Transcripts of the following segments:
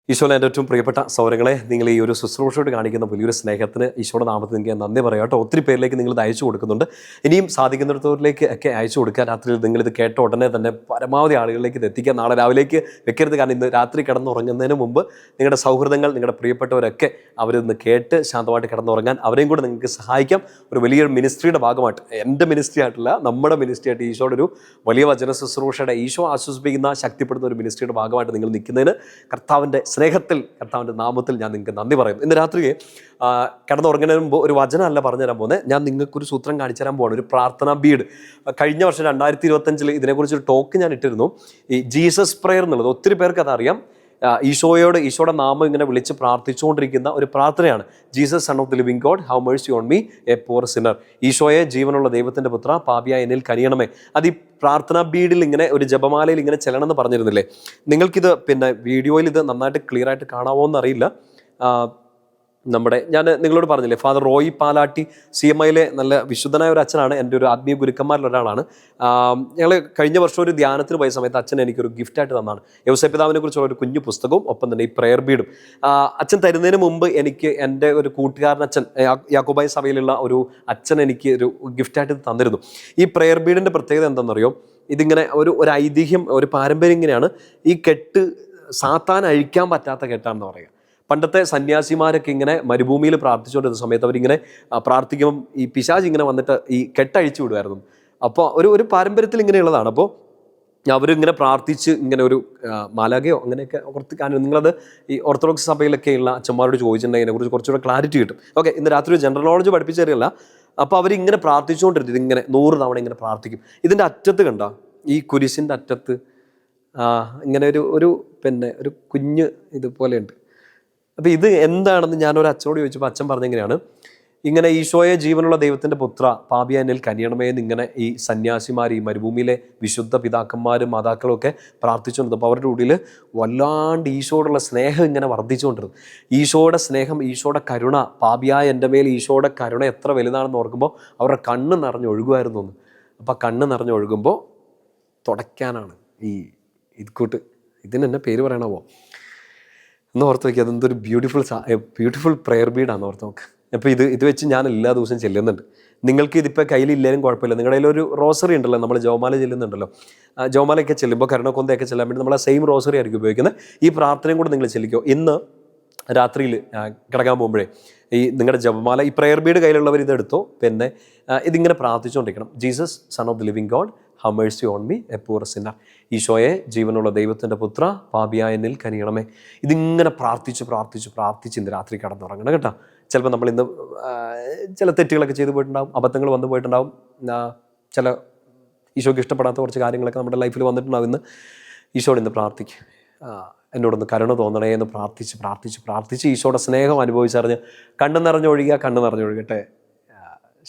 ഈശോയുടെ എൻ്റെ ഏറ്റവും പ്രിയപ്പെട്ട സൗരങ്ങളെ, നിങ്ങൾ ഈ ഒരു ശുശ്രൂഷയോട് കാണിക്കുന്ന വലിയൊരു സ്നേഹത്തിന് ഈശോയുടെ നാമത്തിൽ നിങ്ങൾക്ക് നന്ദി പറയാം കേട്ടോ. ഒത്തിരി പേരിലേക്ക് നിങ്ങളിത് അയച്ചു കൊടുക്കുന്നുണ്ട്. ഇനിയും സാധിക്കുന്നിടത്തോരിലേക്ക് ഒക്കെ അയച്ചു കൊടുക്കുക. രാത്രിയിൽ നിങ്ങളിത് കേട്ട ഉടനെ തന്നെ പരമാവധി ആളുകളിലേക്ക് ഇത് എത്തിക്കുക. നാളെ രാവിലേക്ക് വെക്കരുത്, കാരണം ഇന്ന് രാത്രി കിടന്നുറങ്ങുന്നതിന് മുമ്പ് നിങ്ങളുടെ സൗഹൃദങ്ങൾ, നിങ്ങളുടെ പ്രിയപ്പെട്ടവരൊക്കെ അവരിന്ന് കേട്ട് ശാന്തമായിട്ട് കിടന്നുറങ്ങാൻ അവരെയും കൂടെ നിങ്ങൾക്ക് സഹായിക്കാം. ഒരു വലിയൊരു മിനിസ്ട്രിയുടെ ഭാഗമായിട്ട്, എൻ്റെ മിനിസ്ട്രി ആയിട്ടില്ല, നമ്മുടെ മിനിസ്ട്രി ആയിട്ട് ഈശോയുടെ ഒരു വലിയ വചന ശുശ്രൂഷയുടെ, ഈശോ ആശ്വസിപ്പിക്കുന്ന ശക്തിപ്പെടുന്ന ഒരു മിനിസ്ട്രിയുടെ ഭാഗമായിട്ട് നിങ്ങൾ നിൽക്കുന്നതിന് കർത്താവിൻ്റെ സ്നേഹത്തിൽ, കർത്താവിൻ്റെ നാമത്തിൽ ഞാൻ നിങ്ങൾക്ക് നന്ദി പറയുന്നു. ഇന്ന് രാത്രി കിടന്നുറങ്ങുന്നതിന് മുമ്പ് ഒരു വചനമല്ല പറഞ്ഞു തരാൻ പോകുന്നത്, ഞാൻ നിങ്ങൾക്കൊരു സൂത്രം കാണിച്ചു തരാൻ പോവാണ്. ഒരു പ്രാർത്ഥനാ ബീഡ്. കഴിഞ്ഞ വർഷം 2025 ഇതിനെക്കുറിച്ചൊരു ടോക്ക് ഞാൻ ഇട്ടിരുന്നു. ഈ ജീസസ് പ്രെയർ എന്നുള്ളത് ഒത്തിരി പേർക്ക് അതറിയാം. ഈശോയുടെ നാമം ഇങ്ങനെ വിളിച്ച് പ്രാർത്ഥിച്ചുകൊണ്ടിരിക്കുന്ന ഒരു പ്രാർത്ഥനയാണ്. Jesus son of the living God, have mercy on me a poor sinner. ഈശോയെ, ജീവനുള്ള ദൈവത്തിൻ്റെ പുത്ര, പാപിയായ എന്നിൽ കനിയണമേ. അത് ഈ പ്രാർത്ഥനാ ബീഡിൽ ഇങ്ങനെ ഒരു ജപമാലയിൽ ഇങ്ങനെ ചെല്ലണമെന്ന് പറഞ്ഞിരുന്നില്ലേ? നിങ്ങൾക്കിത് വീഡിയോയിൽ ഇത് നന്നായിട്ട് ക്ലിയർ ആയിട്ട് കാണാമോ എന്നറിയില്ല. ഞാൻ നിങ്ങളോട് പറഞ്ഞില്ലേ, ഫാദർ റോയി പാലാട്ടി CMIയിലെ നല്ല വിശുദ്ധനായ ഒരു അച്ഛനാണ്. എൻ്റെ ഒരു ആത്മീയ ഗുരുക്കന്മാരിൽ ഒരാളാണ്. ഞങ്ങൾ കഴിഞ്ഞ വർഷം ഒരു ധ്യാനത്തിന് പോയ സമയത്ത് അച്ഛൻ എനിക്കൊരു ഗിഫ്റ്റായിട്ട് തന്നാണ്. യൗസേപ്പിതാവിനെ കുറിച്ചുള്ള ഒരു കുഞ്ഞു പുസ്തകവും ഒപ്പം തന്നെ ഈ പ്രെയർ ബീഡും. അച്ഛൻ തരുന്നതിന് മുമ്പ് എനിക്ക് എൻ്റെ ഒരു കൂട്ടുകാരൻ അച്ഛൻ, യാക്കോബായ സഭയിലുള്ള ഒരു അച്ഛൻ എനിക്ക് ഒരു ഗിഫ്റ്റായിട്ട് തന്നിരുന്നു. ഈ പ്രെയർ ബീഡിൻ്റെ പ്രത്യേകത എന്താണെന്നറിയോ? ഇതിങ്ങനെ ഒരു ഐതിഹ്യം, ഒരു പാരമ്പര്യം ഇങ്ങനെയാണ്. ഈ കെട്ട് സാത്താൻ അഴിക്കാൻ പറ്റാത്ത കെട്ടാണെന്ന് പറയുക. പണ്ടത്തെ സന്യാസിമാരൊക്കെ ഇങ്ങനെ മരുഭൂമിയിൽ പ്രാർത്ഥിച്ചുകൊണ്ടിരുന്ന സമയത്ത് അവരിങ്ങനെ പ്രാർത്ഥിക്കുമ്പം ഈ പിശാച് ഇങ്ങനെ വന്നിട്ട് ഈ കെട്ടഴിച്ചു വിടുമായിരുന്നു. അപ്പോൾ ഒരു പാരമ്പര്യത്തിൽ ഇങ്ങനെയുള്ളതാണ്. അപ്പോൾ അവരിങ്ങനെ പ്രാർത്ഥിച്ച് ഇങ്ങനെ ഒരു മാലാഖയോ അങ്ങനെയൊക്കെ കുറച്ച് കാര്യം, നിങ്ങളത് ഈ ഓർത്തഡോക്സ് സഭയിലൊക്കെയുള്ള അച്ഛന്മാരോട് ചോദിച്ചിട്ടുണ്ടെങ്കിൽ അതിനെക്കുറിച്ച് കുറച്ചുകൂടെ ക്ലാരിറ്റി കിട്ടും. ഓക്കെ, ഇന്ന് രാത്രി ഒരു ജനറൽ നോളജ് പഠിപ്പിച്ചു തരികയല്ല. അപ്പോൾ അവരിങ്ങനെ പ്രാർത്ഥിച്ചുകൊണ്ടിരുന്നത് ഇങ്ങനെ 100 തവണ ഇങ്ങനെ പ്രാർത്ഥിക്കും. ഇതിൻ്റെ അറ്റത്ത് കണ്ട, ഈ കുരിശിൻ്റെ അറ്റത്ത് ഇങ്ങനെ ഒരു കുഞ്ഞ് ഇതുപോലെയുണ്ട്. അപ്പോൾ ഇത് എന്താണെന്ന് ഞാനൊരു അച്ഛനോട് ചോദിച്ചപ്പോൾ അച്ഛൻ പറഞ്ഞെങ്ങനെയാണ്, ഇങ്ങനെ ഈശോയെ, ജീവനുള്ള ദൈവത്തിൻ്റെ പുത്ര, പാപിയായ എന്നിൽ കനിയണമേ എന്നിങ്ങനെ ഈ സന്യാസിമാർ, ഈ മരുഭൂമിയിലെ വിശുദ്ധ പിതാക്കന്മാരും മാതാക്കളും ഒക്കെ പ്രാർത്ഥിച്ചുകൊണ്ടിരുന്നപ്പോൾ അവരുടെ ഉള്ളിൽ വല്ലാണ്ട് ഈശോയോടുള്ള സ്നേഹം ഇങ്ങനെ വർദ്ധിച്ചുകൊണ്ടിരുന്നു. ഈശോയുടെ സ്നേഹം, ഈശോയുടെ കരുണ, പാപിയായ എൻ്റെ മേൽ ഈശോയുടെ കരുണ എത്ര വലുതാണെന്ന് ഓർക്കുമ്പോൾ അവരുടെ കണ്ണ് നിറഞ്ഞൊഴുകുമായിരുന്നു എന്ന്. അപ്പോൾ കണ്ണ് നിറഞ്ഞൊഴുകുമ്പോൾ തുടയ്ക്കാനാണ് ഇതിന് എന്നെ പേര് പറയണമോ എന്ന് ഓർത്ത് നോക്കി. അതെന്തൊരു ബ്യൂട്ടിഫുൾ പ്രെയർ ബീഡാണെന്ന് ഓർത്ത് നോക്ക്. അപ്പോൾ ഇത് വെച്ച് ഞാൻ എല്ലാ ദിവസവും ചെല്ലുന്നുണ്ട്. നിങ്ങൾക്ക് ഇതിപ്പോൾ കയ്യിലില്ലേലും കുഴപ്പമില്ല. നിങ്ങളുടെ കയ്യിലൊരു റോസറി ഉണ്ടല്ലോ, നമ്മൾ ജവമാല ചെല്ലുന്നുണ്ടല്ലോ. ജവമാലയൊക്കെ ചെല്ലുമ്പോൾ, കരുണക്കൊന്തയൊക്കെ ചെല്ലാൻ വേണ്ടി നമ്മൾ ആ സെയിം റോസറി ആയിരിക്കും ഉപയോഗിക്കുന്നത്. ഈ പ്രാർത്ഥനയും കൂടെ നിങ്ങൾ ചെല്ലിക്കോ. ഇന്ന് രാത്രിയിൽ കിടക്കാൻ പോകുമ്പോഴേ നിങ്ങളുടെ ജപമാല, ഈ പ്രെയർ ബീഡ് കയ്യിലുള്ളവർ ഇതെടുത്തോ. ഇതിങ്ങനെ പ്രാർത്ഥിച്ചുകൊണ്ടിരിക്കണം. Jesus son of the living God, have mercy on me a poor sinner. ഈശോയെ, ജീവനുള്ള ദൈവത്തിൻ്റെ പുത്ര, പാപിയായ എന്നിൽ കനിയണമേ. ഇതിങ്ങനെ പ്രാർത്ഥിച്ച് ഇന്ന് രാത്രി കിടന്നുറങ്ങണം കേട്ടോ. ചിലപ്പോൾ നമ്മൾ ഇന്ന് ചില തെറ്റുകളൊക്കെ ചെയ്തു പോയിട്ടുണ്ടാവും, അബദ്ധങ്ങൾ വന്നു പോയിട്ടുണ്ടാവും, ചില ഈശോയ്ക്ക് ഇഷ്ടപ്പെടാത്ത കുറച്ച് കാര്യങ്ങളൊക്കെ നമ്മുടെ ലൈഫിൽ വന്നിട്ടുണ്ടാവും. ഇന്ന് ഈശോയോട് ഇന്ന് പ്രാർത്ഥിക്കും, എന്നോടൊന്ന് കരുണ തോന്നണേ എന്ന് പ്രാർത്ഥിച്ച് ഈശോയുടെ സ്നേഹം അനുഭവിച്ചറിഞ്ഞ് കണ്ണ് നിറഞ്ഞൊഴുകട്ടെ.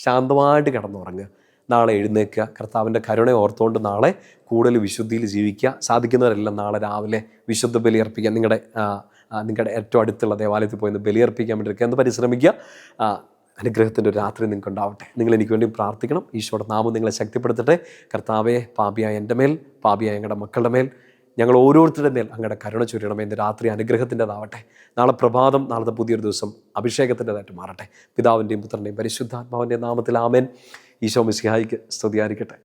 ശാന്തമായിട്ട് കിടന്നുറങ്ങുക. നാളെ എഴുന്നേൽക്കുക, കർത്താവിൻ്റെ കരുണ ഓർത്തുകൊണ്ട് നാളെ കൂടുതൽ വിശുദ്ധിയിൽ ജീവിക്കുക. സാധിക്കുന്നവരെല്ലാം നാളെ രാവിലെ വിശുദ്ധ ബലിയർപ്പിക്കുക. നിങ്ങളുടെ ഏറ്റവും അടുത്തുള്ള ദേവാലയത്തിൽ പോയി ബലിയർപ്പിക്കാൻ വേണ്ടി എന്ന് പരിശ്രമിക്കുക. അനുഗ്രഹത്തിൻ്റെ ഒരു രാത്രി നിങ്ങൾക്ക് ഉണ്ടാവട്ടെ. നിങ്ങൾ എനിക്ക് വേണ്ടി പ്രാർത്ഥിക്കണം. ഈശോയുടെ നാമം നിങ്ങളെ ശക്തിപ്പെടുത്തട്ടെ. കർത്താവെ, പാപിയായ എൻ്റെ മേൽ, പാപിയായ ഞങ്ങളുടെ മക്കളുടെ മേൽ, ഞങ്ങൾ ഓരോരുത്തരുടെ മേൽ അങ്ങയുടെ കരുണ ചൊരിയണമേ. ഇന്ന് രാത്രി അനുഗ്രഹത്തിൻ്റെതാവട്ടെ. നാളെ പ്രഭാതം, നാളത്തെ പുതിയൊരു ദിവസം അഭിഷേകത്തിൻ്റെതായിട്ട് മാറട്ടെ. പിതാവിൻ്റെയും പുത്രൻ്റെയും പരിശുദ്ധാത്മാവിൻ്റെയും നാമത്തിൽ ആമേൻ. ഈശോ മിശിഹായിക്ക് സ്തുതിയായിരിക്കട്ടെ.